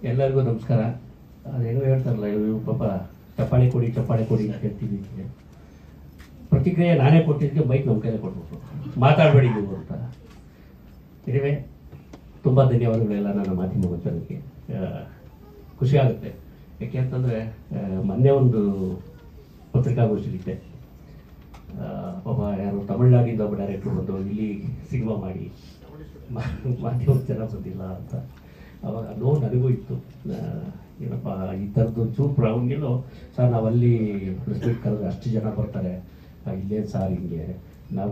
ಎಲ್ಲರಿಗೂ ನಮಸ್ಕಾರ. ಅದೇನೋ ಹೇಳ್ತಾರಲ್ಲ, ಇವರು ಪಾಪ ಚಪ್ಪಾಳೆ ಕೊಡಿ ಅಂತ ಹೇಳ್ತೀವಿ. ಪ್ರತಿಕ್ರಿಯೆ ನಾನೇ ಕೊಟ್ಟಿದ್ದಕ್ಕೆ ಬೈಕ್ ನಮ್ಮ ಕೈಲೇ ಕೊಟ್ಬಿಟ್ರು, ಮಾತಾಡಬೇಡಿ ನೀವು ಅಂತ. ಇರುವೆ ತುಂಬ ಧನ್ಯವಾದಗಳೆಲ್ಲ ನನ್ನ ಮಾಧ್ಯಮ ಗೋಚರಕ್ಕೆ. ಖುಷಿ ಆಗುತ್ತೆ. ಯಾಕೆ ಅಂತಂದರೆ ಮೊನ್ನೆ ಒಂದು ಪತ್ರಿಕಾಗೋಷ್ಠಿಲಿದ್ದೆ. ಪಾಪ ಯಾರು ತಮಿಳ್ನಾಡಿಂದ ಒಬ್ಬ ಡೈರೆಕ್ಟ್ರು ಬಂದು ಇಲ್ಲಿ ಸಿನಿಮಾ ಮಾಡಿ ಮಾಧ್ಯಮ ಚೆನ್ನಾಗಿ ಬಂದಿಲ್ಲ ಅಂತ. ಅವಾಗ ನೋವು ನನಗೂ ಇತ್ತು. ಏನಪ್ಪ ಈ ಥರದ್ದು ಚೂರು ಅವನಿಗೆಲ್ಲೋ ಸರ್ ನಾವಲ್ಲಿ ರೆಸ್ಪೆಕ್ಟ್ ಕರೆದ್ರೆ ಅಷ್ಟು ಜನ ಬರ್ತಾರೆ, ಇಲ್ಲೇ ಸಾರ್ ಹಿಂಗೆ ನಾವು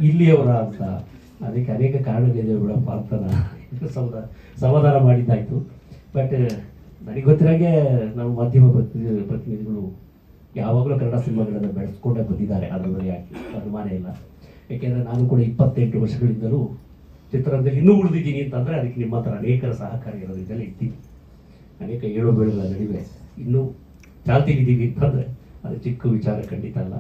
ಇಲ್ಲಿಯವರ ಅಂತ. ಅದಕ್ಕೆ ಅನೇಕ ಕಾರಣಗಳಿದೆ ಬಿಡಪ್ಪ ಅಂತ ಸಮಾಧಾನ ಮಾಡಿದ್ದಾಯಿತು. ಬಟ್ ನನಗೆ ಗೊತ್ತಿರೋಂಗೆ ನಮ್ಮ ಮಾಧ್ಯಮ ಪ್ರತಿನಿಧಿಗಳು ಯಾವಾಗಲೂ ಕನ್ನಡ ಸಿನಿಮಾಗಳನ್ನು ಬೆಳೆಸ್ಕೊಂಡೇ ಬಂದಿದ್ದಾರೆ, ಅದರಲ್ಲಿ ಯಾಕೆ ಅನುಮಾನ ಇಲ್ಲ. ಏಕೆಂದರೆ ನಾನು ಕೂಡ 28 ವರ್ಷಗಳಿಂದಲೂ ಚಿತ್ರರಂಗದಲ್ಲಿ ಇನ್ನೂ ಉಳಿದಿದ್ದೀನಿ ಅಂತಂದರೆ ಅದಕ್ಕೆ ನಿಮ್ಮ ಹತ್ರ ಅನೇಕರ ಸಹಕಾರ ಇರೋದ್ರಿಂದಲೇ ಇದ್ದೀನಿ. ಅನೇಕ ಏಳು ಬೀಳುಗಳ ನಡುವೆ ಇನ್ನೂ ಚಾಲ್ತಿಗಿದ್ದೀವಿ ಅಂತಂದರೆ ಅದು ಚಿಕ್ಕ ವಿಚಾರ ಖಂಡಿತ ಅಲ್ಲ.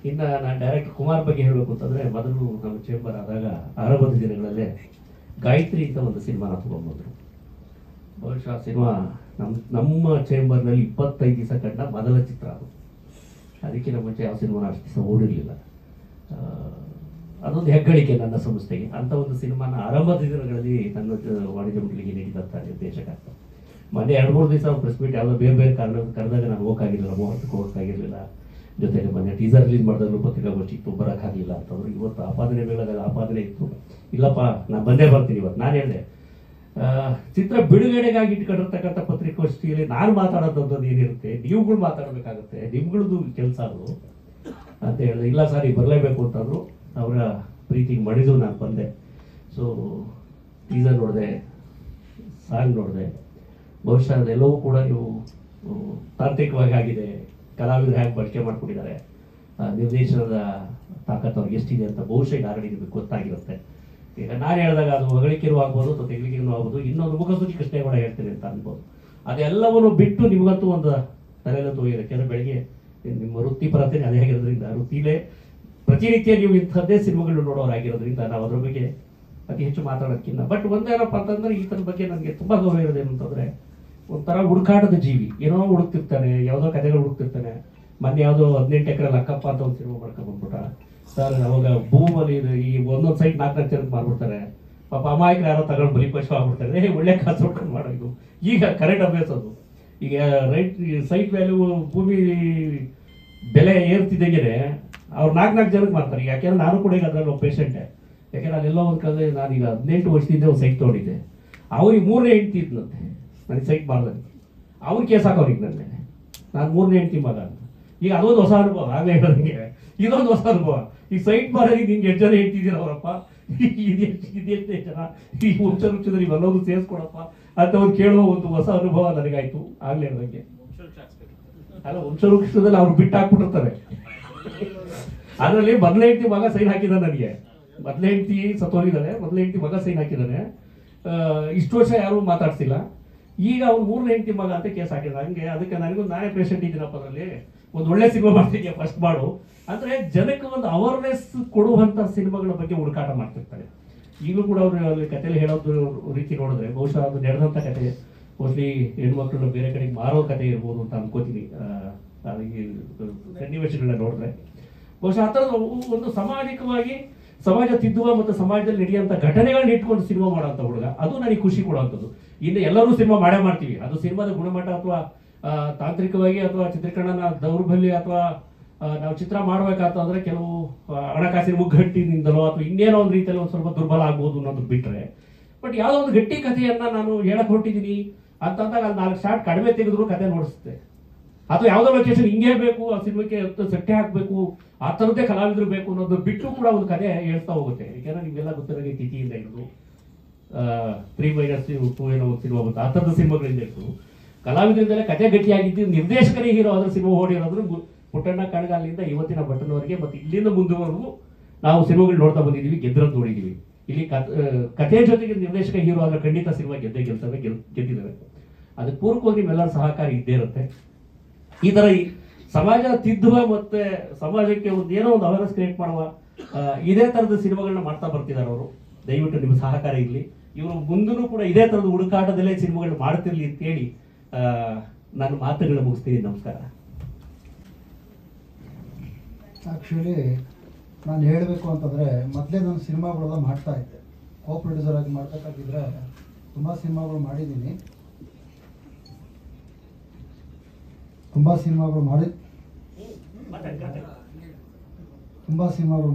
ಇನ್ನು ನಾನು ಡೈರೆಕ್ಟರ್ ಕುಮಾರ್ ಬಗ್ಗೆ ಹೇಳಬೇಕು ಅಂತಂದರೆ, ಮೊದಲು ನಮ್ಮ ಚೇಂಬರ್ ಆದಾಗ ಆರಂಭದ ದಿನಗಳಲ್ಲೇ ಗಾಯತ್ರಿ ಅಂತ ಒಂದು ಸಿನಿಮಾನ ತೊಗೊಂಡ್ಬಂದರು. ಬಹುಶಃ ಸಿನಿಮಾ ನಮ್ಮ ಚೇಂಬರ್ನಲ್ಲಿ 25 ದಿವಸ ಕಂಡ ಮೊದಲ ಚಿತ್ರ ಅದು. ಅದಕ್ಕಿಂತ ಮುಂಚೆ ಯಾವ ಸಿನಿಮಾನ ಅಷ್ಟು ದಿವಸ ಓಡಿರಲಿಲ್ಲ. ಅದೊಂದು ಹೆಗ್ಗಳಿಕೆ ನನ್ನ ಸಂಸ್ಥೆಗೆ. ಅಂಥ ಒಂದು ಸಿನಿಮಾನ ಆರಂಭದ ದಿನಗಳಲ್ಲಿ ನನ್ನ ವಾಣಿಜ್ಯ ಮಂಡಳಿಗೆ ನೀಡಿದಂಥ ನಿರ್ದೇಶಕ. ಮೊನ್ನೆ 2-3 ದಿವಸ ಪ್ರೆಸ್ ಮೀಟ್ ಯಾವುದೋ ಬೇರೆ ಕಾರಣ ಕರೆದಾಗ ನಾನು ಹೋಗೋಕ್ಕಾಗಿರಲಿಲ್ಲ, ಮುಹೂರ್ತಕ್ಕೆ ಹೋಗೋಕ್ಕಾಗಿರಲಿಲ್ಲ. ಜೊತೆಗೆ ಮೊನ್ನೆ ಟೀಸರ್ ರಿಲೀಸ್ ಮಾಡಿದಾಗಲೂ ಪತ್ರಿಕಾಗೋಷ್ಠಿ ಇತ್ತು, ಬರೋಕ್ಕಾಗಲಿಲ್ಲ ಅಂತಂದ್ರು. ಇವತ್ತು ಆಪಾದನೆ ಮೇಲಾದಾಗ ಆಪಾದನೆ ಇತ್ತು. ಇಲ್ಲಪ್ಪ ನಾನು ಬಂದೇ ಬರ್ತೀನಿ ಇವತ್ತು. ನಾನು ಹೇಳಿದೆ, ಚಿತ್ರ ಬಿಡುಗಡೆಗಾಗಿ ಇಟ್ಕೊಂಡಿರ್ತಕ್ಕಂಥ ಪತ್ರಿಕಾಗೋಷ್ಠಿಯಲ್ಲಿ ನಾನು ಮಾತಾಡೋದಂಥದ್ದು ಏನಿರುತ್ತೆ, ನೀವುಗಳು ಮಾತಾಡಬೇಕಾಗುತ್ತೆ, ನಿಮ್ಗಳದ್ದು ಕೆಲಸ ಅದು ಅಂತ ಹೇಳಿದೆ. ಇಲ್ಲ ಸರ್ ಈಗ ಬರಲೇಬೇಕು ಅಂತಂದರು. ಅವರ ಪ್ರೀತಿಗೆ ಮಣಿದು ನಾನು ಬಂದೆ. ಸೊ ಟೀಸರ್ ನೋಡಿದೆ, ಸಾಂಗ್ ನೋಡಿದೆ. ಬಹುಶಃ ಅದೆಲ್ಲವೂ ಕೂಡ ನೀವು ತಾಂತ್ರಿಕವಾಗಿ ಆಗಿದೆ, ಕಲಾವಿದರು ಹೇಗೆ ಬಳಕೆ ಮಾಡ್ಕೊಂಡಿದ್ದಾರೆ, ನಿರ್ದೇಶನದ ತಾಕತ್ತು ಅವ್ರಿಗೆ ಎಷ್ಟಿದೆ ಅಂತ ಬಹುಶಃ ಈಗಾಗಲೇ ನಿಮಗೆ ಗೊತ್ತಾಗಿರುತ್ತೆ. ಈಗ ನಾನು ಹೇಳಿದಾಗ ಅದು ಹೊಗಳಿಕೆನೂ ಆಗ್ಬೋದು ಅಥವಾ ತೆಗಳಿಕೆನೂ ಆಗ್ಬೋದು, ಇನ್ನೊಂದು ಮುಖಸ್ತುತಿ ಕೃಷ್ಣ ಕೂಡ ಹೇಳ್ತೇನೆ ಅಂತ ಅನ್ಬೋದು. ಅದೆಲ್ಲವನ್ನು ಬಿಟ್ಟು ನಿಮಗಂತೂ ಒಂದು ತಲೆಯಲ್ಲಂತೂ ಯಾಕೆಂದರೆ ಬೆಳಗ್ಗೆ ನಿಮ್ಮ ವೃತ್ತಿಪರತೆ ಅದೇ ಆಗಿರೋದ್ರಿಂದ, ವೃತ್ತಿಲೇ ಪ್ರತಿನಿತ್ಯ ನೀವು ಇಂಥದ್ದೇ ಸಿನಿಮಾಗಳು ನೋಡೋರಾಗಿರೋದ್ರಿಂದ ನಾವು ಅದ್ರ ಬಗ್ಗೆ ಅತಿ ಹೆಚ್ಚು ಮಾತಾಡೋದಕ್ಕಿಂತ. ಬಟ್ ಒಂದೇನಪ್ಪ ಅಂತಂದರೆ ಈ ಥರದ ಬಗ್ಗೆ ನನಗೆ ತುಂಬ ಗೌರವ ಇರೋದೇನು ಅಂತಂದರೆ, ಒಂಥರ ಹುಡುಕಾಟದ ಜೀವಿ, ಏನೋ ಹುಡುಕ್ತಿರ್ತಾನೆ, ಯಾವುದೋ ಕಥೆಗಳು ಹುಡುಕ್ತಿರ್ತಾನೆ. ಮೊನ್ನೆ ಯಾವುದೋ 18 ಎಕರೆ ಲಕ್ಕಪ್ಪ ಅಂತ ಒಂದು ಸಿನಿಮಾ ಮಾಡ್ಕೊಂಡ್ಬಂದ್ಬಿಟ್ಟ ಸರ್. ಅವಾಗ ಭೂಮಲ್ಲಿ ಈ ಒಂದೊಂದು ಸೈಟ್ 4 ಜನಕ್ಕೆ ಮಾಡ್ಬಿಡ್ತಾರೆ. ಪಾಪ ಅಮಾಯಕರು ಯಾರೋ ತಗೊಂಡು ಬಲಿಪಶು ಆಗ್ಬಿಡ್ತಾರೆ. ಒಳ್ಳೆ ಕಾಸು ಹೊಡ್ಕೊಂಡು ಮಾಡೋದು ಈಗ ಕರೆಂಟ್ ಅಭ್ಯಾಸ ಅದು. ಈಗ ಸೈಟ್ ವ್ಯಾಲ್ಯೂ ಭೂಮಿ ಬೆಲೆ ಏರ್ತಿದ್ದಂಗೆ ಅವ್ರು 4 ಜನಕ್ಕೆ ಮಾಡ್ತಾರೆ. ಯಾಕೆಂದ್ರೆ ನಾನು ಕೂಡ ಈಗ ಅದರಲ್ಲಿ ಒಬ್ಬ ಪೇಷಂಟೆ. ಯಾಕೆಂದ್ರೆ ಅಲ್ಲೆಲ್ಲ ಒಂದು ಕಾಲದಲ್ಲಿ ನಾನೀಗ 18 ವರ್ಷದಿಂದ ಒಂದು ಸೈಟ್ ತೊಗೊಂಡಿದ್ದೆ. ಅವ್ರಿಗೆ 3ನೇ ಹೆಂಡ್ತಿ ಇದ್ನಂತೆ ನನಗೆ ಸೈಟ್ ಮಾಡೋದಕ್ಕೆ. ಅವ್ರು ಕೇಸ್ ಹಾಕೋರಿಗೆ ನನ್ನ ಮೇಲೆ, ನಾನು 3ನೇ ಹೆಂಡ್ತಿ ಮಗ ಅಂತ. ಈಗ ಅದೊಂದು ಹೊಸ ಅನುಭವ. ಆಗಲೇ ಹೇಳೋದಂಗೆ ಇದೊಂದು ಹೊಸ ಅನುಭವ. ಈ ಸೈಟ್ ಮಾರೋರಿಗೆ ನಿಂಗೆ 8 ಜನ ಹೇಳ್ತಿದ್ದೀರ ಅವರಪ್ಪ, ಇದೆಷ್ಟೇ ಜನ ಈ ವಂಶವೃಕ್ಷದಲ್ಲಿ ಇವೆಲ್ಲವೂ ಸೇರಿಸ್ಕೊಡಪ್ಪ ಅಂತ ಒಂದು ಕೇಳುವ ಒಂದು ಹೊಸ ಅನುಭವ ನನಗಾಯ್ತು. ಆಗ್ಲೇ ಹೇಳ್ದಂಗೆ ಅಲ್ಲ, ವಂಶವೃಕ್ಷದಲ್ಲಿ ಅವ್ರು ಬಿಟ್ಟು ಹಾಕ್ಬಿಟ್ಟಿರ್ತಾರೆ. ಅದರಲ್ಲಿ ಮೊದಲೇ ಹೆಂಡ್ತಿ ಮಗ ಸೈನ್ ಹಾಕಿದ್ದಾನೆ ನನಗೆ. ಮೊದಲೇ ಹೆಂಡ್ತಿ ಸತ್ತೋಗಿದ್ದಾನೆ, ಮೊದಲೇ ಹೆಂಡ್ತಿ ಮಗ ಸೈನ್ ಹಾಕಿದ್ದಾನೆ. ಇಷ್ಟು ವರ್ಷ ಯಾರು ಮಾತಾಡ್ಸಿಲ್ಲ. ಈಗ ಅವ್ನು 3ನೇ ಹೆಂಡ್ತಿ ಮಗ ಅಂತ ಕೇಸ್ ಹಾಕಿದ. ಹಂಗೆ ಅದಕ್ಕೆ ನನಗೂ ನಾನೇ ಪೇಷಂಟ್ ಇದ್ದೀನಪ್ಪ, ಅದರಲ್ಲಿ ಒಂದು ಒಳ್ಳೆ ಸಿನಿಮಾ ಮಾಡ್ತಿದ್ಯಾ ಫಸ್ಟ್ ಮಾಡು ಅಂದರೆ ಜನಕ್ಕೆ ಒಂದು ಅವೇರ್ನೆಸ್ ಕೊಡುವಂಥ ಸಿನಿಮಾಗಳ ಬಗ್ಗೆ ಹುಡುಕಾಟ ಮಾಡ್ತಿರ್ತಾರೆ. ಈಗಲೂ ಕೂಡ ಅವರು ಕಥೆಯಲ್ಲಿ ಹೇಳೋದು ರೀತಿ ನೋಡಿದ್ರೆ ಬಹುಶಃ ಅದು ನಡೆದಂಥ ಕತೆ, ಮೋಸ್ಟ್ಲಿ ಹೆಣ್ಮಕ್ಳನ್ನ ಬೇರೆ ಕಡೆಗೆ ಮಾರೋ ಕತೆ ಇರ್ಬೋದು ಅಂತ ಅನ್ಕೋತೀನಿ. ಈ ಸನ್ನಿವೇಶಗಳನ್ನ ನೋಡಿದ್ರೆ ಬಹುಶಃ ಆ ಥರದ ಒಂದು ಸಾಮಾಜಿಕವಾಗಿ ಸಮಾಜ ತಿದ್ದುವ ಮತ್ತು ಸಮಾಜದಲ್ಲಿ ನಡೆಯುವಂಥ ಘಟನೆಗಳನ್ನ ಇಟ್ಕೊಂಡು ಸಿನಿಮಾ ಮಾಡೋಂಥ ಹುಡುಗ, ಅದು ನನಗೆ ಖುಷಿ ಕೊಡುವಂಥದ್ದು. ಇನ್ನು ಎಲ್ಲರೂ ಸಿನಿಮಾ ಮಾಡೇ ಮಾಡ್ತೀವಿ, ಅದು ಸಿನಿಮಾದ ಗುಣಮಟ್ಟ ಅಥವಾ ತಾಂತ್ರಿಕವಾಗಿ ಅಥವಾ ಚಿತ್ರೀಕರಣನ ದೌರ್ಬಲ್ಯ ಅಥವಾ ನಾವು ಚಿತ್ರ ಮಾಡಬೇಕಾತಂದ್ರೆ ಕೆಲವು ಹಣಕಾಸಿನ ಮುಗ್ಗಟ್ಟಿನಿಂದಲೋ ಅಥವಾ ಇನ್ನೇನೋ ಒಂದು ರೀತಿಯಲ್ಲಿ ಒಂದು ಸ್ವಲ್ಪ ದುರ್ಬಲ ಆಗ್ಬೋದು ಅನ್ನೋದು ಬಿಟ್ಟರೆ, ಬಟ್ ಯಾವುದೋ ಒಂದು ಗಟ್ಟಿ ಕಥೆಯನ್ನು ನಾನು ಹೇಳಕ್ಕೆ ಹೊರಟಿದ್ದೀನಿ ಅಂತಂದಾಗ ಅಲ್ಲಿ 4 ಶಾರ್ಟ್ ಕಡಿಮೆ ತೆಗೆದ್ರು ಕತೆ ನೋಡಿಸುತ್ತೆ. ಅಥವಾ ಯಾವುದೋ ಲೊಕೇಶನ್ ಹಿಂಗೇ ಬೇಕು, ಆ ಸಿನಿಮಾಕ್ಕೆ ಸೆಟ್ಟೆ ಹಾಕಬೇಕು, ಆ ಥರದ್ದೇ ಕಲಾವಿದರು ಬೇಕು ಅನ್ನೋದು ಬಿಟ್ಟು ಕೂಡ ಒಂದು ಕತೆ ಹೇಳ್ತಾ ಹೋಗುತ್ತೆ. ಯಾಕೆಂದ್ರೆ ನಿಮಗೆಲ್ಲ ಗೊತ್ತಿರೋಗೆ ತಿಥಿಯಿಂದ ಇರೋದು 3-2 ಏನೋ ಒಂದು ಸಿನಿಮಾ ಬಂತು, ಆ ಥರದ ಸಿನಿಮಾಗಳಿಂದ ಇತ್ತು. ಕಲಾವಿದರಿಂದಲೇ ಕತೆ ಗಟ್ಟಿಯಾಗಿದ್ದು, ನಿರ್ದೇಶಕರೇ ಹೀರೋ ಆದ್ರೆ ಸಿನಿಮಾ ಓಡಿರೋದ್ರು ಪುಟ್ಟಣ್ಣ ಕಣಗಾಲಿಂದ ಇವತ್ತಿನ ಬಟ್ಟನವರೆಗೆ ಮತ್ತು ಇಲ್ಲಿಂದ ಮುಂದುವರೆಗೂ ನಾವು ಸಿನಿಮಾಗಳು ನೋಡ್ತಾ ಬಂದಿದ್ದೀವಿ, ಗೆದ್ರದ್ದು ನೋಡಿದ್ದೀವಿ. ಇಲ್ಲಿ ಕಥೆ ಜೊತೆಗೆ ನಿರ್ದೇಶಕ ಹೀರೋ ಆದ್ರೆ ಖಂಡಿತ ಸಿನಿಮಾ ಗೆದ್ದಿದ್ದಾವೆ. ಅದಕ್ಕೆ ಪೂರ್ವಕವಾಗಿ ನಿಮ್ಮೆಲ್ಲರ ಸಹಕಾರ ಇದ್ದೇ ಇರುತ್ತೆ. ಈ ಥರ ಈ ಸಮಾಜ ತಿದ್ದುವ ಮತ್ತೆ ಸಮಾಜಕ್ಕೆ ಒಂದು ಏನೋ ಒಂದು ಅವೇರ್ನೆಸ್ ಕ್ರಿಯೇಟ್ ಮಾಡುವ ಇದೇ ಥರದ ಸಿನಿಮಾಗಳನ್ನ ಮಾಡ್ತಾ ಬರ್ತಿದ್ದಾರೆ ಅವರು. ದಯವಿಟ್ಟು ನಿಮ್ಮ ಸಹಕಾರ ಇರಲಿ. ಇವರು ಮುಂದೂ ಕೂಡ ಇದೇ ಥರದ ಹುಡುಕಾಟದಲ್ಲೇ ಸಿನಿಮಾಗಳನ್ನ ಮಾಡ್ತಿರ್ಲಿ ಅಂತೇಳಿ ನಾನು ಮಾತುಗಳನ್ನ ಮುಗಿಸ್ತೀನಿ. ನಮಸ್ಕಾರ. ಆ್ಯಕ್ಚುಲಿ ನಾನು ಹೇಳಬೇಕು ಅಂತಂದರೆ, ಮೊದಲೇ ನಾನು ಸಿನಿಮಾಗಳೆಲ್ಲ ಮಾಡ್ತಾ ಇದ್ದೆ. ಕೋ ಪ್ರೊಡ್ಯೂಸರ್ ಆಗಿ ಮಾಡಬೇಕಾಗಿದ್ದರೆ ತುಂಬ ಸಿನಿಮಾಗಳು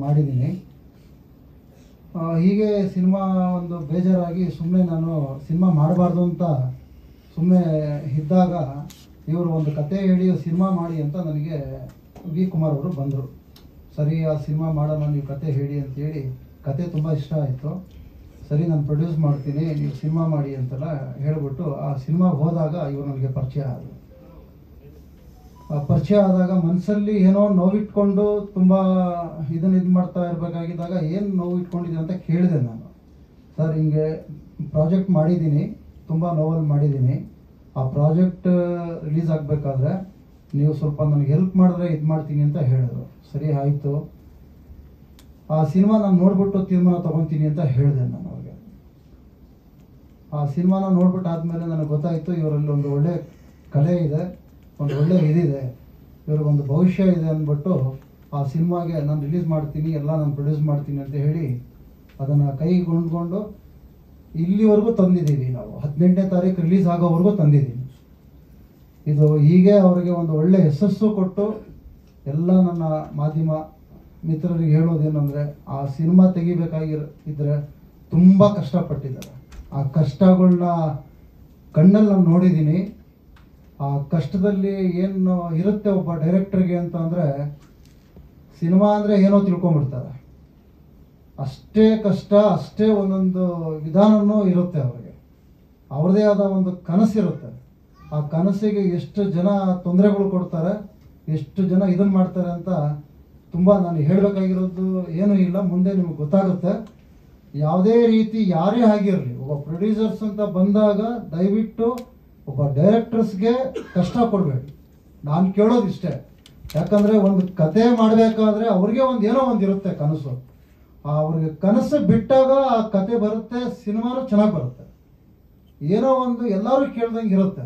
ಮಾಡಿದ್ದೀನಿ. ಹೀಗೆ ಸಿನಿಮಾ ಒಂದು ಬೇಜಾರಾಗಿ ಸುಮ್ಮನೆ ನಾನು ಸಿನಿಮಾ ಮಾಡಬಾರ್ದು ಅಂತ ಸುಮ್ಮನೆ ಇದ್ದಾಗ ಇವರು ಒಂದು ಕತೆ ಹೇಳಿ ಸಿನಿಮಾ ಮಾಡಿ ಅಂತ ನನಗೆ ವಿ ಕುಮಾರ್ ಅವರು ಬಂದರು. ಸರಿ, ಆ ಸಿನಿಮಾ ಮಾಡೋಣ, ನೀವು ಕತೆ ಹೇಳಿ ಅಂತೇಳಿ. ಕತೆ ತುಂಬ ಇಷ್ಟ ಆಯಿತು. ಸರಿ, ನಾನು ಪ್ರೊಡ್ಯೂಸ್ ಮಾಡ್ತೀನಿ, ನೀವು ಸಿನಿಮಾ ಮಾಡಿ ಅಂತೆಲ್ಲ ಹೇಳಿಬಿಟ್ಟು ಆ ಸಿನಿಮಾಗೆ ಹೋದಾಗ ಇವರು ನನಗೆ ಪರಿಚಯ ಆದರು. ಪರಿಚಯ ಆದಾಗ ಮನಸ್ಸಲ್ಲಿ ಏನೋ ನೋವಿಟ್ಕೊಂಡು ತುಂಬ ಇದು ಮಾಡ್ತಾ ಇರಬೇಕಾಗಿದ್ದಾಗ ಏನು ನೋವು ಇಟ್ಕೊಂಡಿದೆ ಅಂತ ಕೇಳಿದೆ ನಾನು. ಸರ್, ಹಿಂಗೆ ಪ್ರಾಜೆಕ್ಟ್ ಮಾಡಿದ್ದೀನಿ, ತುಂಬ ನೋವಲ್ ಮಾಡಿದ್ದೀನಿ. ಆ ಪ್ರಾಜೆಕ್ಟ್ ರಿಲೀಸ್ ಆಗಬೇಕಾದ್ರೆ ನೀವು ಸ್ವಲ್ಪ ನನಗೆ ಹೆಲ್ಪ್ ಮಾಡಿದ್ರೆ ಇದು ಮಾಡ್ತೀನಿ ಅಂತ ಹೇಳಿದ್ರು. ಸರಿ, ಆಯಿತು. ಆ ಸಿನಿಮಾ ನಾನು ನೋಡ್ಬಿಟ್ಟು ತೀರ್ಮಾನ ತೊಗೊತೀನಿ ಅಂತ ಹೇಳಿದೆ ನಾನು ಅವ್ರಿಗೆ. ಆ ಸಿನಿಮಾನ ನೋಡ್ಬಿಟ್ಟು ಆದಮೇಲೆ ನನಗೆ ಗೊತ್ತಾಯಿತು ಇವರಲ್ಲಿ ಒಂದು ಒಳ್ಳೆ ಕಲೆ ಇದೆ, ಒಂದು ಒಳ್ಳೆ ಇದಿದೆ, ಇವ್ರಿಗೊಂದು ಭವಿಷ್ಯ ಇದೆ ಅಂದ್ಬಿಟ್ಟು ಆ ಸಿನಿಮಾಗೆ ನಾನು ರಿಲೀಸ್ ಮಾಡ್ತೀನಿ, ಎಲ್ಲ ನಾನು ಪ್ರೊಡ್ಯೂಸ್ ಮಾಡ್ತೀನಿ ಅಂತ ಹೇಳಿ ಅದನ್ನು ಕೈಗೊಂಡ್ಕೊಂಡು ಇಲ್ಲಿವರೆಗೂ ತಂದಿದ್ದೀವಿ. ನಾವು 18ನೇ ತಾರೀಕು ರಿಲೀಸ್ ಆಗೋವರೆಗೂ ತಂದಿದ್ದೀವಿ. ಇದು ಹೀಗೆ ಅವರಿಗೆ ಒಂದು ಒಳ್ಳೆ ಯಶಸ್ಸು ಕೊಟ್ಟು, ಎಲ್ಲ ನನ್ನ ಮಾಧ್ಯಮ ಮಿತ್ರರಿಗೆ ಹೇಳೋದೇನೆಂದರೆ, ಆ ಸಿನಿಮಾ ತೆಗಿಬೇಕಾಗಿದ್ರೆ ತುಂಬ ಕಷ್ಟಪಟ್ಟಿದ್ದಾರೆ. ಆ ಕಷ್ಟಗಳನ್ನ ಕಣ್ಣಲ್ಲಿ ನಾನು ನೋಡಿದ್ದೀನಿ. ಆ ಕಷ್ಟದಲ್ಲಿ ಏನು ಇರುತ್ತೆ ಒಬ್ಬ ಡೈರೆಕ್ಟರ್ಗೆ ಅಂತ ಅಂದರೆ, ಸಿನಿಮಾ ಅಂದರೆ ಏನೋ ತಿಳ್ಕೊಂಬಿಡ್ತಾರೆ. ಅಷ್ಟೇ ಕಷ್ಟ, ಅಷ್ಟೇ ಒಂದೊಂದು ವಿಧಾನವೂ ಇರುತ್ತೆ ಅವರಿಗೆ. ಅವ್ರದ್ದೇ ಆದ ಒಂದು ಕನಸಿರುತ್ತೆ. ಆ ಕನಸಿಗೆ ಎಷ್ಟು ಜನ ತೊಂದರೆಗಳು ಕೊಡ್ತಾರೆ, ಎಷ್ಟು ಜನ ಇದನ್ನು ಮಾಡ್ತಾರೆ ಅಂತ ತುಂಬ ನಾನು ಹೇಳಬೇಕಾಗಿರೋದು ಏನೂ ಇಲ್ಲ. ಮುಂದೆ ನಿಮಗೆ ಗೊತ್ತಾಗುತ್ತೆ. ಯಾವುದೇ ರೀತಿ ಯಾರೇ ಆಗಿರಲಿ, ಒಬ್ಬ ಪ್ರೊಡ್ಯೂಸರ್ಸ್ ಅಂತ ಬಂದಾಗ ದಯವಿಟ್ಟು ಒಬ್ಬ ಡೈರೆಕ್ಟರ್ಸ್ಗೆ ಕಷ್ಟ ಕೊಡಬೇಡಿ. ನಾನು ಕೇಳೋದಿಷ್ಟೇ. ಯಾಕಂದರೆ ಒಂದು ಕತೆ ಮಾಡಬೇಕಾದ್ರೆ ಅವ್ರಿಗೆ ಒಂದು ಏನೋ ಒಂದು ಇರುತ್ತೆ ಕನಸು. ಅವ್ರಿಗೆ ಕನಸು ಬಿಟ್ಟಾಗ ಆ ಕತೆ ಬರುತ್ತೆ, ಸಿನಿಮಾನು ಚೆನ್ನಾಗಿ ಬರುತ್ತೆ. ಏನೋ ಒಂದು ಎಲ್ಲರೂ ಕೇಳ್ದಂಗೆ ಇರುತ್ತೆ.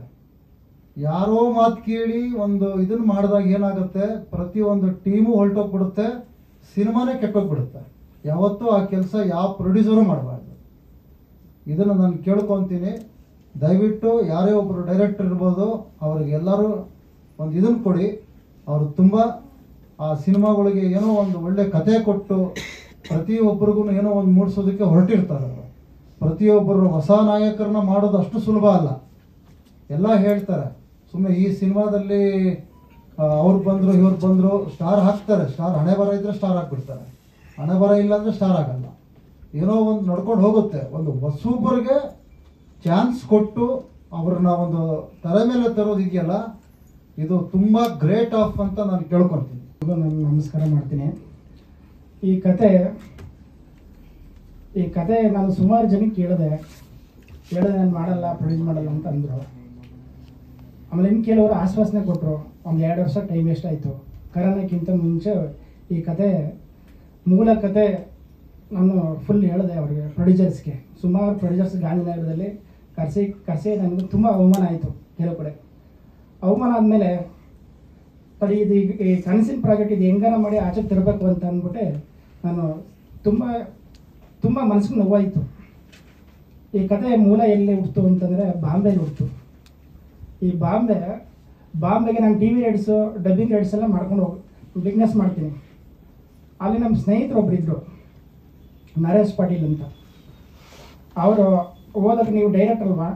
ಯಾರೋ ಮಾತು ಕೇಳಿ ಒಂದು ಇದನ್ನು ಮಾಡಿದಾಗ ಏನಾಗುತ್ತೆ, ಪ್ರತಿಯೊಂದು ಟೀಮು ಹೊರಟೋಗ್ಬಿಡುತ್ತೆ, ಸಿನಿಮಾನೇ ಕೆಟ್ಟೋಗ್ಬಿಡುತ್ತೆ. ಯಾವತ್ತೂ ಆ ಕೆಲಸ ಯಾವ ಪ್ರೊಡ್ಯೂಸರು ಮಾಡಬಾರ್ದು. ಇದನ್ನು ನಾನು ಕೇಳ್ಕೊತೀನಿ. ದಯವಿಟ್ಟು ಯಾರೇ ಒಬ್ಬರು ಡೈರೆಕ್ಟರ್ ಇರ್ಬೋದು, ಅವ್ರಿಗೆಲ್ಲರೂ ಒಂದು ಇದನ್ನು ಕೊಡಿ. ಅವರು ತುಂಬ ಆ ಸಿನಿಮಾಗಳಿಗೆ ಏನೋ ಒಂದು ಒಳ್ಳೆ ಕತೆ ಕೊಟ್ಟು ಪ್ರತಿಯೊಬ್ಬರಿಗೂ ಏನೋ ಒಂದು ಮೂಡಿಸೋದಕ್ಕೆ ಹೊರಟಿರ್ತಾರೆ. ಪ್ರತಿಯೊಬ್ಬರು ಹೊಸ ನಾಯಕರನ್ನ ಮಾಡೋದು ಅಷ್ಟು ಸುಲಭ ಅಲ್ಲ. ಎಲ್ಲ ಹೇಳ್ತಾರೆ, ಸುಮ್ಮನೆ ಈ ಸಿನಿಮಾದಲ್ಲಿ ಅವ್ರು ಬಂದರು ಇವ್ರು ಬಂದರು ಸ್ಟಾರ್ ಹಾಕ್ತಾರೆ. ಸ್ಟಾರ್ ಹಣೆ ಬರ ಇದ್ದರೆ ಸ್ಟಾರ್ ಹಾಕ್ಬಿಡ್ತಾರೆ, ಹಣೆ ಬರ ಇಲ್ಲಾಂದರೆ ಸ್ಟಾರ್ ಆಗಲ್ಲ. ಏನೋ ಒಂದು ನಡ್ಕೊಂಡು ಹೋಗುತ್ತೆ. ಒಂದು ಹೊಸೊಬ್ಬರಿಗೆ ಚಾನ್ಸ್ ಕೊಟ್ಟು ಅವ್ರನ್ನ ಒಂದು ತಲೆ ಮೇಲೆ ತರೋದಿದೆಯಲ್ಲ, ಇದು ತುಂಬ ಗ್ರೇಟ್ ಆಫ್ ಅಂತ ನಾನು ಕೇಳ್ಕೊತೀನಿ. ನಾನು ನಮಸ್ಕಾರ ಮಾಡ್ತೀನಿ. ಈ ಕತೆ ನಾನು ಸುಮಾರು ಜನಕ್ಕೆ ಕೇಳಿದೆ ನಾನು ಮಾಡಲ್ಲ, ಪ್ರೊಡ್ಯೂಸ್ ಮಾಡಲ್ಲ ಅಂತ ಅಂದರು. ಆಮೇಲೆ ಇನ್ನು ಕೆಲವರು ಆಶ್ವಾಸನೆ ಕೊಟ್ಟರು. ಒಂದು 2 ವರ್ಷ ಟೈಮ್ ವೇಸ್ಟ್ ಆಯಿತು. ಕರೋನಾಕ್ಕಿಂತ ಮುಂಚೆ ಈ ಮೂಲ ಕತೆ ನಾನು ಫುಲ್ ಹೇಳಿದೆ ಅವ್ರಿಗೆ, ಪ್ರೊಡ್ಯೂಸರ್ಸ್ಗೆ. ಸುಮಾರು ಪ್ರೊಡ್ಯೂಸರ್ಸ್ ಗಾಂಧಿನಗರದಲ್ಲಿ ಕರೆಸಿ ನನಗೆ ತುಂಬ ಅವಮಾನ ಆಯಿತು. ಕೆಲವು ಕಡೆ ಅವಮಾನ ಆದಮೇಲೆ ತಡಿ ಇದು ಈ ಕನಸಿನ ಪ್ರಾಜೆಕ್ಟ್ ಇದು ಹೆಂಗಾರ ಮಾಡಿ ಆಚೆಗೆ ತರಬೇಕು ಅಂತ ಅಂದ್ಬಿಟ್ಟೆ ನಾನು ತುಂಬ ಮನಸ್ಸಿಗೆ ನೋವಾಯಿತು. ಈ ಕತೆ ಮೂಲ ಎಲ್ಲಿ ಹುಡ್ತು ಅಂತಂದರೆ ಬಾಂಬೆಲಿ ಹುಡ್ತು. ಈ ಬಾಂಬೆಗೆ ನಾನು TV ರೈಟ್ಸು, ಡಬ್ಬಿಂಗ್ ರೈಟ್ಸ್ ಎಲ್ಲ ಮಾಡ್ಕೊಂಡು ಬಿಸ್ನೆಸ್ ಮಾಡ್ತೀನಿ. ಅಲ್ಲಿ ನಮ್ಮ ಸ್ನೇಹಿತರು ಒಬ್ಬರಿದ್ದರು, ನರೇಶ್ ಪಾಟೀಲ್ ಅಂತ. ಅವರು ಹೋದಾಗ, ನೀವು ಡೈರೆಕ್ಟರ್ ಅಲ್ವಾ,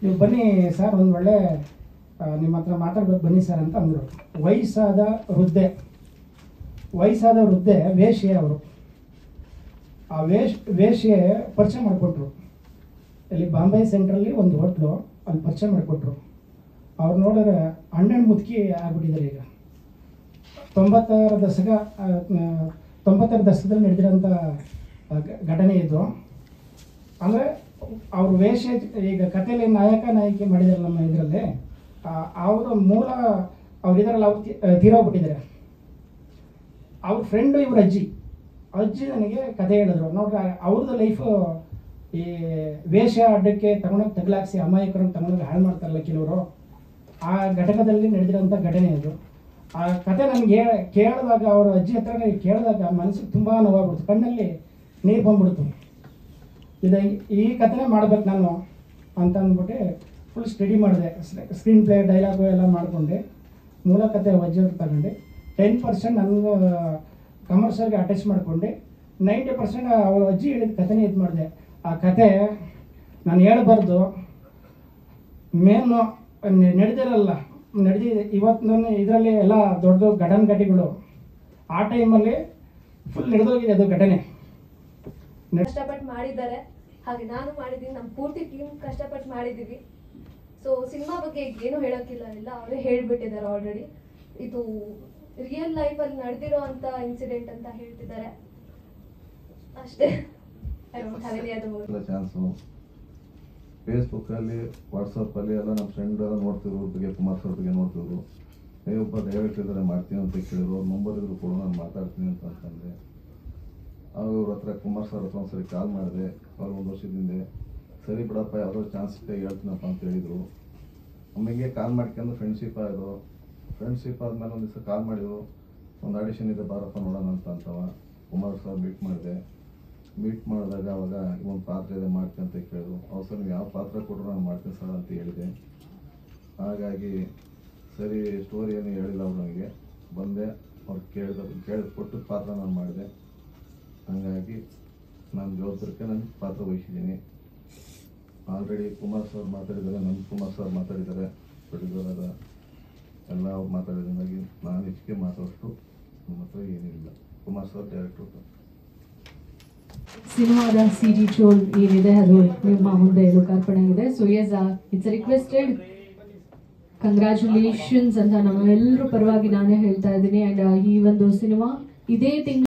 ನೀವು ಬನ್ನಿ ಸರ್, ಒಂದು ಒಳ್ಳೆ ನಿಮ್ಮ ಹತ್ರ ಮಾತಾಡ್ಬೇಕು ಬನ್ನಿ ಸರ್ ಅಂತ ಅಂದರು. ವಯಸ್ಸಾದ ವೃದ್ಧೆ ವೇಶ್ಯೆ ಅವರು. ಆ ವೇಶ್ಯೆ ಪರಿಚಯ ಮಾಡಿಕೊಟ್ರು. ಇಲ್ಲಿ ಬಾಂಬೆ ಸೆಂಟ್ರಲ್ಲಿ ಒಂದು ಹೋಟ್ಲು, ಅಲ್ಲಿ ಪರಿಚಯ ಮಾಡಿಕೊಟ್ರು. ಅವ್ರು ನೋಡಿದ್ರೆ ಹಣ್ಣು ಮುದುಕಿ ಆಗ್ಬಿಟ್ಟಿದ್ದಾರೆ. ಈಗ 90ರ ದಶಕದಲ್ಲಿ ನಡೆದಿರೋಂಥ ಘಟನೆ ಇದು. ಅಂದರೆ ಅವ್ರ ವೇಷ ಈಗ ಕಥೆಯಲ್ಲಿ ನಾಯಕಿ ಮಾಡಿದಾರೆ ನಮ್ಮ ಇದರಲ್ಲಿ. ಅವರ ಮೂಲ ಅವ್ರು ಇದಾರಲ್ಲ, ಅವ್ರು ತೀರೋಗ್ಬಿಟ್ಟಿದ್ದಾರೆ. ಅವ್ರ ಫ್ರೆಂಡು ಇವ್ರ ಅಜ್ಜಿ ನನಗೆ ಕತೆ ಹೇಳಿದ್ರು. ನೋಡ್ರಿ ಅವ್ರದ್ದು ಲೈಫು ಈ ವೇಷ ಅಡ್ಡಕ್ಕೆ ತಗೊಂಡೋಗಿ ತಗಲಾಕ್ಸಿ ಅಮಾಯಕರನ್ನು ತಗೊಂಡೋಗಿ ಹಾಳು ಮಾಡ್ತಾರಲ್ಲ ಕೆಲವರು, ಆ ಘಟಕದಲ್ಲಿ ನಡೆದಿರೋಂಥ ಘಟನೆ ಅದು. ಆ ಕತೆ ನನಗೆ ಕೇಳಿದಾಗ, ಅವ್ರ ಅಜ್ಜಿ ಹತ್ರನೇ ಕೇಳಿದಾಗ ಮನಸ್ಸಿಗೆ ತುಂಬ ನೋವಾಗ್ಬಿಡ್ತು, ಕಣ್ಣಲ್ಲಿ ನೀರು ಬಂದ್ಬಿಡ್ತು. ಈ ಕಥೆನೇ ಮಾಡ್ಬೇಕು ನಾನು ಅಂತ ಅಂದ್ಬಿಟ್ಟು ಫುಲ್ ಸ್ಟಡಿ ಮಾಡಿದೆ. ಸ್ಕ್ರೀನ್ ಪ್ಲೇ ಡೈಲಾಗು ಎಲ್ಲ ಮಾಡಿಕೊಂಡೆ, ಮೂಲ ಕತೆ ಅಜ್ಜಿ ಅವ್ರು ತಗೊಂಡೆ. 10% ನನಗೆ ಕಮರ್ಷಿಯಲ್ಗೆ ಅಟ್ಯಾಚ್ ಮಾಡಿಕೊಂಡೆ, 90% ಅವ್ರ ಅಜ್ಜಿ ಹೇಳಿದ ಕಥೆನೇ ಇದು ಮಾಡಿದೆ. ಆ ಕತೆ ನಾನು ಹೇಳ್ಬಾರ್ದು, ಮೇನು ನಡೆದಿರಲ್ಲ, ನಡೆದಿದೆ ಇವತ್ತು ಇದರಲ್ಲಿ ಎಲ್ಲ ದೊಡ್ಡ ಘಟನೆಗಳು ಆ ಟೈಮಲ್ಲಿ ಫುಲ್ ನಡೆದೋಗಿದೆ ಅದು ಘಟನೆ. ಕಷ್ಟಪಟ್ಟು ಮಾಡಿದ್ದಾರೆ, ಹಾಗೆ ನಾನು ಮಾಡಿದ್ದೀನಿ, ನಮ್ಮ ಪೂರ್ತಿ ಟೀಮ್ ಕಷ್ಟಪಟ್ಟು ಮಾಡಿದ್ದೀವಿ. ಸೊ ಸಿನಿಮಾ ಬಗ್ಗೆ ಏನು ಹೇಳೋಕ್ಕಿಲ್ಲ, ಎಲ್ಲ ಅವರೇ ಹೇಳ್ಬಿಟ್ಟಿದ್ದಾರೆ ಆಲ್ರೆಡಿ. ಇದು ರಿಯಲ್ ಲೈಫಲ್ಲಿ ನಡೆದಿರೋ ಅಂತ ಇನ್ಸಿಡೆಂಟ್ ಅಂತ ಹೇಳ್ತಿದ್ದಾರೆ ಅಷ್ಟೇ. ಚಾನ್ಸು ಫೇಸ್ಬುಕ್ಕಲ್ಲಿ ವಾಟ್ಸಪ್ಪಲ್ಲಿ ಎಲ್ಲ ನಮ್ಮ ಫ್ರೆಂಡ್ ಎಲ್ಲ ನೋಡ್ತಿದ್ರು, ಬಗ್ಗೆ ಕುಮಾರ್ ಸರ್ ಬಗ್ಗೆ ನೋಡ್ತಿದ್ರು. ಒಬ್ಬ ಡೈರೆಕ್ಟ್ ಇದ್ದಾರೆ ಮಾಡ್ತೀನಿ ಅಂತ ಕೇಳಿದ್ರು, ಅವ್ರ ನಂಬರ್ ಇದ್ರು ಕೂಡ ನಾನು ಮಾತಾಡ್ತೀನಿ ಅಂತಂದೆ. ಅವ್ರ ಹತ್ರ ಕುಮಾರ್ ಸರ್ ಹತ್ರ ಒಂದ್ಸರಿ ಕಾಲ್ ಮಾಡಿದೆ, ಅವ್ರು 1 ವರ್ಷದಿಂದ. ಸರಿ ಬಿಡಪ್ಪ, ಯಾವುದೋ ಚಾನ್ಸ್ ಹೇಳ್ತೀನಪ್ಪ ಅಂತ ಹೇಳಿದರು. ಆಮೇಲೆ ಕಾಲ್ ಮಾಡ್ಕೊಂಡು ಫ್ರೆಂಡ್ಶಿಪ್ ಆಯಿತು. ಫ್ರೆಂಡ್ಶಿಪ್ ಆದಮೇಲೆ ಒಂದು ದಿವಸ ಕಾಲ್ ಮಾಡಿದ್ರು, ಒಂದು ಆಡಿಷನ್ ಇದೆ ಬಾರಪ್ಪ ನೋಡೋಣ ಅಂತವ. ಕುಮಾರ್ ಸರ್ ಮೀಟ್ ಮಾಡಿದಾಗ ಅವಾಗ ಒಂದು ಪಾತ್ರ ಇದೆ ಮಾಡ್ತೀನಿ ಅಂತ ಕೇಳಿದ್ರು. ಅವ್ರು ಸರ್ ನೀವು ಯಾವ ಪಾತ್ರ ಕೊಟ್ಟರು ನಾನು ಮಾಡ್ತೀನಿ ಸರ್ ಅಂತ ಹೇಳಿದೆ. ಹಾಗಾಗಿ ಸರಿ ಸ್ಟೋರಿ ಏನು ಹೇಳಿಲ್ಲ ಅವ್ರು ನನಗೆ. ಬಂದೆ, ಅವ್ರು ಕೇಳಿದ ಕೊಟ್ಟು ಪಾತ್ರ ನಾನು ಮಾಡಿದೆ. ಹಾಗಾಗಿ ನಾನು ಜವಾಬ್ದಾರಿಕೆ ನಾನು ಪಾತ್ರ ವಹಿಸಿದ್ದೀನಿ. ಆಲ್ರೆಡಿ ಕುಮಾರ್ ಸರ್ ಮಾತಾಡಿದ್ದಾರೆ, ಕುಮಾರ್ ಸರ್ ಮಾತಾಡಿದ್ದಾರೆ, ಪ್ರೊಡ್ಯೂಸರ್ ಎಲ್ಲ ಅವ್ರು ಮಾತಾಡಿದಾಗಿ ನಾನು ಹೆಚ್ಚಿಗೆ ಮಾತಾಡೋಷ್ಟು ನಮ್ಮ ಹತ್ರ ಏನಿಲ್ಲ. Kumar sir director. ಸಿನಿಮಾದ CG ಚೋಲ್ ಏನಿದೆ ಅದು ನಿಮ್ಮ ಮುಂದೆ ಲೋಕಾರ್ಪಣೆ ಆಗಿದೆ. So yes it's requested, congratulations ಅಂತ ನಮ್ಮೆಲ್ಲರೂ ಪರವಾಗಿ ನಾನೇ ಹೇಳ್ತಾ ಇದ್ದೀನಿ. ಅಂಡ್ ಈ ಒಂದು ಸಿನಿಮಾ ಇದೇ ತಿಂಗಳು